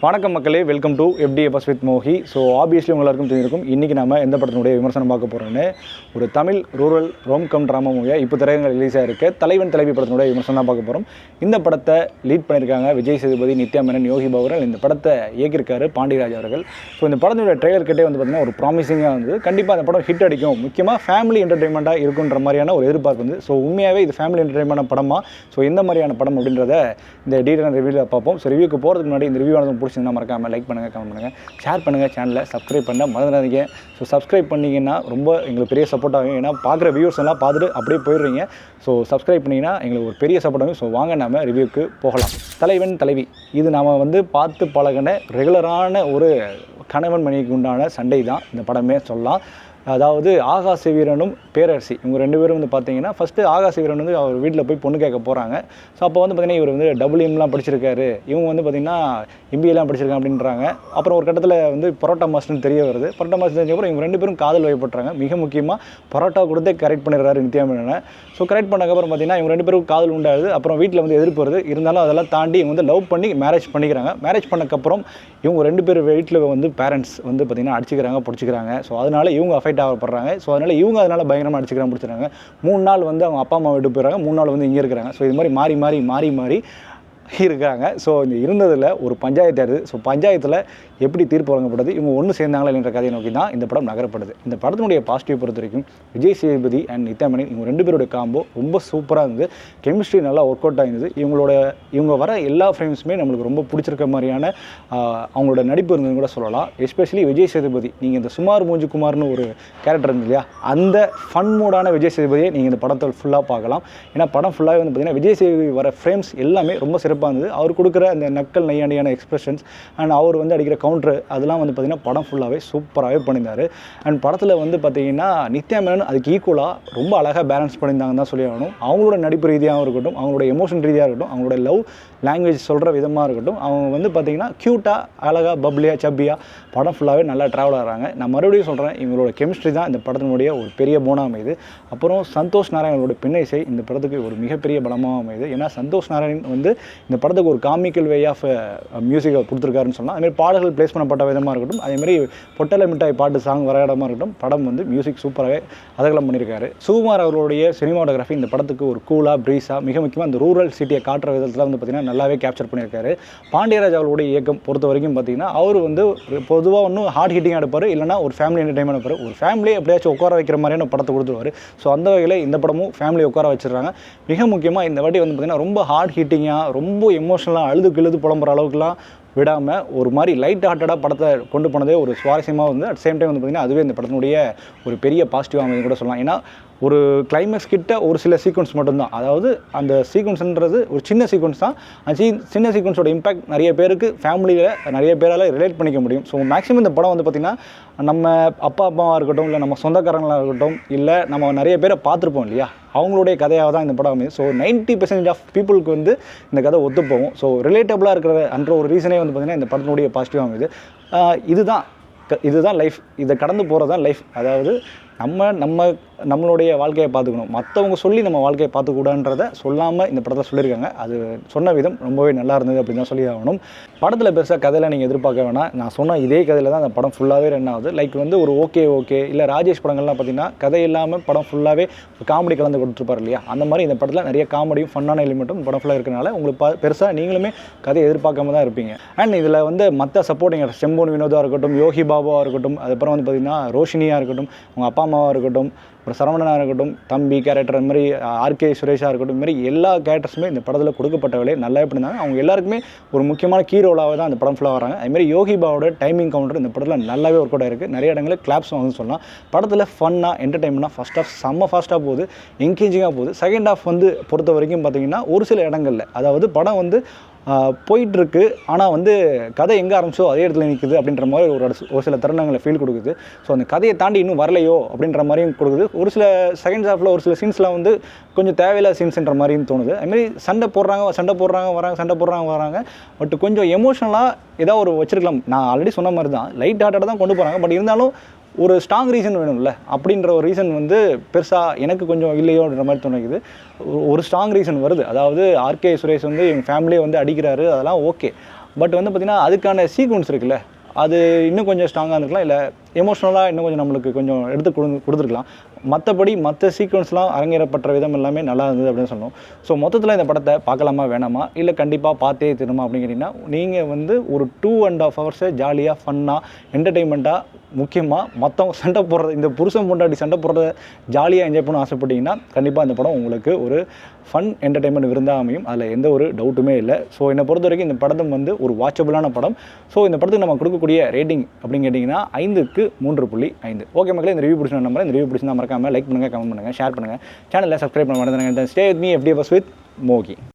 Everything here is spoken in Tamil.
வணக்கம் மக்களே, welcome to FD Bus with Mohi. So obviously எல்லாருக்கும் தெரிஞ்சிருக்கும் இன்றைக்கி நம்ம எந்த படத்தினுடைய விமர்சனம் பார்க்க போகிறோன்னு ஒரு தமிழ் ரூரல் ரோம்கம் ட்ராமா மூவியாக இப்போ திரையரங்கில் ரிலீஸ் ஆகிருக்கு தலைவன் தலைவி படத்தினுடைய விமர்சனம் தான் பார்க்க போகிறோம். இந்த படத்தை லீட் பண்ணியிருக்காங்க விஜய் சேதுபதி, நித்யா மேனன், யோகி பாபுரல். இந்த படத்தை இயக்கியிருக்காரு பாண்டியராஜ் அவர்கள். ஸோ இந்த படத்தினுடைய ட்ரெய்லர் கிட்டே வந்து பார்த்திங்கன்னா ஒரு ப்ராமிசிங்காக வந்து கண்டிப்பாக அந்த படம் ஹிட் அடிக்கும், முக்கியமாக ஃபேமிலி என்டர்டெயின்மெண்ட்டாக இருக்குன்ற மாதிரியான ஒரு எதிர்பார்ப்பு வந்து. ஸோ உண்மையாகவே இது ஃபேமிலி என்டர்டெயின்மெண்ட் படமா, ஸோ எந்த மாதிரியான படம் அப்படின்றத இந்த டீட்டெயில் ரிவ்யூவில் பார்ப்போம். ஸோ ரிவ்யூக்கு போகிறதுக்கு முன்னாடி இந்த ரிவ்யூ ஆனது பிடிச்சிருந்தா மறக்காமல் லைக் பண்ணுங்கள், கமெண்ட் பண்ணுங்கள், ஷேர் பண்ணுங்கள், சேனலை சப்ஸ்கிரைப் பண்ண மறந்துடாதீங்க. ஸோ சப்ஸ்கிரைப் பண்ணிங்கன்னா ரொம்ப எங்களுக்கு பெரிய சப்போர்ட் ஆகும். ஏன்னா பார்க்குற வியூவர்ஸ் எல்லாம் பார்த்துட்டு அப்படியே போயிடுறீங்க. ஸோ சப்ஸ்கிரைப் பண்ணிங்கன்னா எங்களுக்கு ஒரு பெரிய சப்போர்ட் ஆகும். ஸோ வாங்க நம்ம ரிவ்யூக்கு போகலாம். தலைவன் தலைவி இது நாம் வந்து பார்த்து பழகின ரெகுலரான ஒரு கணவன் மனைவிக்கு உண்டான சண்டை தான் இந்த படமே சொல்லலாம். அதாவது ஆகாஷ் வீரனும் பேரரசி இவங்க ரெண்டு பேரும் வந்து பார்த்தீங்கன்னா ஃபஸ்ட்டு ஆகாஷ் வீரன் வந்து அவர் வீட்டில் போய் பொண்ணு கேட்க போகிறாங்க. ஸோ அப்போ வந்து பார்த்திங்கன்னா இவர் வந்து WM படிச்சிருக்காரு, இவங்க வந்து பார்த்திங்கன்னா MBA படிச்சிருக்காங்க அப்படின்றாங்க. அப்புறம் ஒரு கட்டத்தில் வந்து பரோட்டா மாஸ்டர்னு தெரிய வருது. பரோட்டா மாஸ்டர் தெரிஞ்சப்பறம் இவங்க ரெண்டு பேரும் காதல் வயப்படுறாங்க. மிக முக்கியமாக பரோட்டா கொடுத்தே கரெக்ட் பண்ணிடுறாரு நித்யா மேனனை. ஸோ கரெக்ட் பண்ணக்கப்புறம் பார்த்திங்கன்னா இவங்க ரெண்டு பேரும் காதல் உண்டாகுது. அப்புறம் வீட்டில் வந்து எதிர்ப்பு வருது. இருந்தாலும் அதெல்லாம் தாண்டி இவங்க வந்து லவ் பண்ணி மேரேஜ் பண்ணிக்கிறாங்க. மேரேஜ் பண்ணக்கப்புறம் இவங்க ரெண்டு பேர் வீட்டில் வந்து பேரண்ட்ஸ் வந்து பார்த்திங்கன்னா அடிச்சிக்கிறாங்க, பிடிச்சிக்கிறாங்க. ஸோ அதனால் இவங்க அஃபெக்ட் ஆகப்படுறாங்க. ஸோ அதனால் இவங்க அதனால் பயங்கரமாக அடிச்சிக்கிறாங்க, பிடிச்சிக்கிறாங்க. 3 நாள் வந்து அவங்க அப்பா அம்மா வீட்டுக்கு போயிடுறாங்க, 3 நாள் வந்து இங்கே இருக்கிறாங்க. ஸோ இது மாதிரி மாறி மாறி இருக்காங்க. ஸோ இந்த இருந்ததில் ஒரு பஞ்சாயத்து ஆடுது. ஸோ பஞ்சாயத்தில் எப்படி தீர்ப்பு வழங்கப்படுது, இவங்க ஒன்று சேர்ந்தாங்களா என்ற கதையை நோக்கி தான் இந்த படம் நகரப்படுது. இந்த படத்தினுடைய பாசிட்டிவ் பொறுத்த வரைக்கும் விஜய் சேதுபதி அண்ட் நித்யா மேனன் இவங்க ரெண்டு பேரோட காம்போ ரொம்ப சூப்பராக இருந்தது. கெமிஸ்ட்ரி நல்லா ஒர்க் அவுட் ஆகிருந்தது. இவங்க வர எல்லா ஃப்ரேம்ஸுமே நம்மளுக்கு ரொம்ப பிடிச்சிருக்க மாதிரியான அவங்களோட நடிப்பு இருந்ததுன்னு கூட சொல்லலாம். எஸ்பெஷலி விஜய் சேதுபதி, நீங்கள் இந்த சுமார் மூஞ்சி குமார்னு ஒரு கேரக்டர் இருந்து இல்லையா, அந்த ஃபன் மூடான விஜய் சேதுபதியை நீங்கள் இந்த படத்தை ஃபுல்லாக பார்க்கலாம். ஏன்னா படம் ஃபுல்லாகவே வந்து பார்த்திங்கன்னா விஜய் சேதுபதி வர ஃப்ரேம்ஸ் எல்லாமே ரொம்ப சிறப்பாக இருந்தது. அவர் கொடுக்குற அந்த நக்கல் நையாண்டியான எக்ஸ்பிரஷன்ஸ் அண்ட் அவர் வந்து அடிக்கிற கவுண்டர் அதெல்லாம் வந்து பார்த்திங்கன்னா படம் ஃபுல்லாகவே சூப்பராகவே பண்ணியிருந்தார். அண்ட் படத்தில் வந்து பார்த்திங்கன்னா நித்யா மேனன் அதுக்கு ஈக்குவலாக ரொம்ப அழகாக பேலன்ஸ் பண்ணியிருந்தாங்கன்னு தான் சொல்லி ஆகணும். அவங்களோட நடிப்பு ரீதியாகவும் இருக்கட்டும், அவங்களோட எமோஷன் ரீதியாக இருக்கட்டும், அவங்களோட லவ் லாங்குவேஜ் சொல்கிற விதமாக இருக்கட்டும், அவங்க வந்து பார்த்திங்கன்னா க்யூட்டாக அழகாக பப்ளியாக சப்பியாக படம் ஃபுல்லாகவே நல்லா ட்ராவல் ஆகிறாங்க. நான் மறுபடியும் சொல்கிறேன், இவங்களோட கெமிஸ்ட்ரி தான் இந்த படத்தினுடைய ஒரு பெரிய போனாக அமையுது. அப்புறம் சந்தோஷ் நாராயணனோட பின்னிசை இந்த படத்துக்கு ஒரு மிகப்பெரிய பலமாக அமையுது. ஏன்னா சந்தோஷ் நாராயணன் வந்து இந்த படத்துக்கு ஒரு காமிக்கல் வே ஆஃப் மியூசிக்கை கொடுத்துருக்காருன்னு சொல்லலாம். அதுமாதிரி பாடல்கள் பிளேஸ் பண்ணப்பட்ட விதமாக இருக்கட்டும், அதேமாதிரி பொட்டலை மிட்டாய் பாட்டு சாங் வர இடமா இருக்கட்டும், படம் வந்து மியூசிக் சூப்பராகவே அதகலம் பண்ணியிருக்காரு. சுகுமார் அவர்களுடைய சினிமாட்டோகிராஃபி இந்த படத்துக்கு ஒரு கூலாக ப்ரீஸாக மிக முக்கியமாக அந்த ரூரல் சிட்டியை காட்டுற விதத்தில் வந்து பார்த்திங்கன்னா நல்லாவே கேப்சர் பண்ணியிருக்காரு. பாண்டியராஜ் அவர்களுடைய இயக்கம் பொறுத்த வரைக்கும் பார்த்திங்கன்னா அவர் வந்து பொதுவாக ஒன்றும் ஹார்ட் ஹிட்டிங்காக எடுப்பார், இல்லைனா ஒரு ஃபேமிலி என்டர்டைன்மெண்ட் எடுப்பார். ஒரு ஃபேமிலியை எப்படியாச்சும் உட்கார வைக்கிற மாதிரியான படத்தை கொடுத்துருவார். ஸோ அந்த வகையில் இந்த படமும் ஃபேமிலி உட்கார வச்சுருக்காங்க. மிக முக்கியமாக இந்த வாட்டி வந்து பார்த்திங்கன்னா ரொம்ப ஹார்ட் ஹிட்டிங்காக ரொம்ப எமோஷனலாக அழுது புலம்புற அளவுக்குலாம் விடாமல் ஒரு மாதிரி லைட் ஹார்ட்டடாக படத்தை கொண்டு போனதே ஒரு சுவாரஸ்யமாக வந்து அட் சேம் டைம் வந்து பார்த்திங்கன்னா அதுவே இந்த படத்தினுடைய ஒரு பெரிய பாசிட்டிவாக அமைதி கூட சொல்லலாம். ஏன்னா ஒரு கிளைமேக்ஸ் கிட்ட ஒரு சில சீக்வன்ஸ் மட்டும்தான், அதாவது அந்த சீக்வன்ஸ்ன்றது ஒரு சின்ன சீக்வன்ஸ் தான். அந்த சின்ன சீக்வன்ஸோட இம்பாக்ட் நிறைய பேருக்கு ஃபேமிலியில் நிறைய பேரால் ரிலேட் பண்ணிக்க முடியும். ஸோ மேக்ஸிமம் இந்த படம் வந்து பார்த்திங்கன்னா நம்ம அம்மாவாக இருக்கட்டும், இல்லை நம்ம சொந்தக்காரங்களாக இருக்கட்டும், இல்லை நம்ம நிறைய பேரை பார்த்துருப்போம் இல்லையா, அவங்களுடைய கதையாக தான் இந்த படம் அமையுது. ஸோ 90% ஆஃப் பீப்புளுக்கு வந்து இந்த கதை ஒத்துப்போகும். ஸோ ரிலேட்டபுளாக இருக்கிற அன்ற ஒரு ரீசனே வந்து பார்த்திங்கன்னா இந்த படத்தினுடைய பாசிட்டிவாக அமையுது. இதுதான் லைஃப், இதை கடந்து போகிறது தான் லைஃப். அதாவது நம்மளுடைய வாழ்க்கையை பார்த்துக்கணும், மற்றவங்க சொல்லி நம்ம வாழ்க்கையை பார்த்துக்கூடாதுன்றதை சொல்லாமல் இந்த படத்தை சொல்லியிருக்காங்க. அது சொன்ன விதம் ரொம்பவே நல்லா இருந்தது அப்படின்னு தான் சொல்லி ஆகணும். படத்தில் பெருசாக கதையில் நீங்கள் எதிர்பார்க்க வேணாம். நான் சொன்ன இதே கதையில் தான் அந்த படம் ஃபுல்லாகவே ரன் ஆகுது. லைக் வந்து ஒரு ஓகே இல்லை ராஜேஷ் படங்கள்லாம் பார்த்திங்கன்னா கதை இல்லாமல் படம் ஃபுல்லாகவே காமெடி கலந்து கொடுத்துருப்பார் இல்லையா, அந்த மாதிரி இந்த படத்தில் நிறைய காமெடியும் ஃபன்னான எலிமெண்ட்டும் படம் ஃபுல்லாக இருக்கிறனால உங்களுக்கு பெருசாக நீங்களுமே கதையை எதிர்பார்க்காம தான் இருப்பீங்க. அண்ட் இதில் வந்து மற்ற சப்போர்ட்டிங் செம்போன் வினோதாக இருக்கட்டும், யோகி பாபுவாக இருக்கட்டும், அதுக்கப்புறம் வந்து பார்த்திங்கன்னா ரோஷினியாக இருக்கட்டும், அவங்க அப்பா அம்மாவாக இருக்கட்டும், அப்புறம் சரவணனாக இருக்கட்டும், தம்பி கேரக்டர், இந்த மாதிரி RK சுரேஷாக இருக்கட்டும், இந்த மாதிரி எல்லா கேரக்டர்ஸுமே இந்த படத்தில் கொடுக்கப்பட்ட வேலையை நல்லா பண்ணியிருந்தாங்க. அவங்க எல்லாருக்குமே ஒரு முக்கியமான கீ ரோலாக தான் அந்த படம் ஃபுல்லாக வராங்க. அதுமாதிரி யோகி பாவோட டைமிங் கவுண்டர் இந்த படத்தில் நல்லாவே ஒர்க் அவுட் ஆயிருக்கு. நிறைய இடங்களில் கிளாப்ஸ் வந்து சொல்லலாம். படத்தில் ஃபன்னாக என்டர்டைன்மெண்ட்டாக ஃபஸ்ட் ஆஃப் செம்ம ஃபாஸ்ட்டாக போகுது, என்கேஜிங்காக போகுது. செகண்ட் ஆஃப் வந்து பொறுத்த வரைக்கும் பார்த்திங்கன்னா ஒரு சில இடங்களில், அதாவது படம் வந்து போயிட்டுருக்கு, ஆனால் வந்து கதை எங்கே ஆரம்பிச்சோ அதே இடத்துல நிற்குது அப்படின்ற மாதிரி ஒரு சில தருணங்களை ஃபீல் கொடுக்குது. ஸோ அந்த கதையை தாண்டி இன்னும் வரலையோ அப்படின்ற மாதிரியும் கொடுக்குது. ஒரு சில செகண்ட் ஹாஃபில் ஒரு சில சீன்ஸ்லாம் வந்து கொஞ்சம் தேவையில்லாத சீன்ஸ்ன்ற மாதிரியும் தோணுது. அதுமாதிரி சண்டை போடுறாங்க வராங்க, பட் கொஞ்சம் எமோஷனலாக ஏதாவது ஒரு வச்சுருக்கலாம். நான் ஆல்ரெடி சொன்ன மாதிரி தான் லைட் ஹார்ட்டடாக தான் கொண்டு போகிறாங்க, பட் இருந்தாலும் ஒரு ஸ்ட்ராங் ரீசன் வேணும்ல, அப்படின்ற ஒரு ரீசன் வந்து பெருசாக எனக்கு கொஞ்சம் இல்லையோன்ற மாதிரி தோணுது. ஒரு ஸ்ட்ராங் ரீசன் வருது. அதாவது RK சுரேஷ் வந்து எங்கள் ஃபேமிலியை வந்து அடிக்கிறாரு, அதெல்லாம் ஓகே. பட் வந்து பார்த்திங்கன்னா அதுக்கான சீக்வன்ஸ் இருக்குல்ல, அது இன்னும் கொஞ்சம் ஸ்ட்ராங்காக இருந்திருக்கலாம், இல்லை எமோஷ்னலாக இன்னும் கொஞ்சம் நம்மளுக்கு கொஞ்சம் எடுத்து கொடுத்துருக்கலாம். மற்றபடி மற்ற சீக்வன்ஸ்லாம் அரங்கேறப்பட்ட விதம் எல்லாமே நல்லா இருந்தது அப்படின்னு சொல்லணும். ஸோ மொத்தத்தில் இந்த படத்தை பார்க்கலாமா வேணாமா, இல்லை கண்டிப்பாக பார்த்தே திரும்ப அப்படின்னு கேட்டிங்கன்னா, நீங்கள் வந்து ஒரு 2.5 ஹவர்ஸை ஜாலியாக ஃபன்னாக என்டர்டெயின்மெண்ட்டாக, முக்கியமாக மற்றவங்க சண்டை போடுறது, இந்த புருஷன் பொண்டாட்டி சண்டை போடுறத ஜாலியாக என்ஜாய் பண்ண ஆசைப்பட்டீங்கன்னா கண்டிப்பாக இந்த படம் உங்களுக்கு ஒரு ஃபன் என்டர்டெயின்மெண்ட் விருந்தாக அமையும். அதில் எந்த ஒரு டவுட்டுமே இல்லை. ஸோ என்னை பொறுத்த வரைக்கும் இந்த படம் வந்து ஒரு வாட்சபிளான படம். ஸோ இந்த படத்துக்கு நம்ம கொடுக்கக்கூடிய ரேட்டிங் அப்படின்னு கேட்டிங்கன்னா 5க்கு 3.5. ஓகே மக்களே, இந்த ரிவ்யூ பிடிச்ச நம்பர், இந்த ரிவ்யூ பிடிச்சிருந்தா மறக்காமல் லைக் பண்ணுங்கள், கமெண்ட் பண்ணுங்கள், ஷேர் பண்ணுங்கள், சேனலில் சப்ஸ்கிரைப் பண்ண மறந்துடுங்க. Stay with me FD Buzz with மோகி.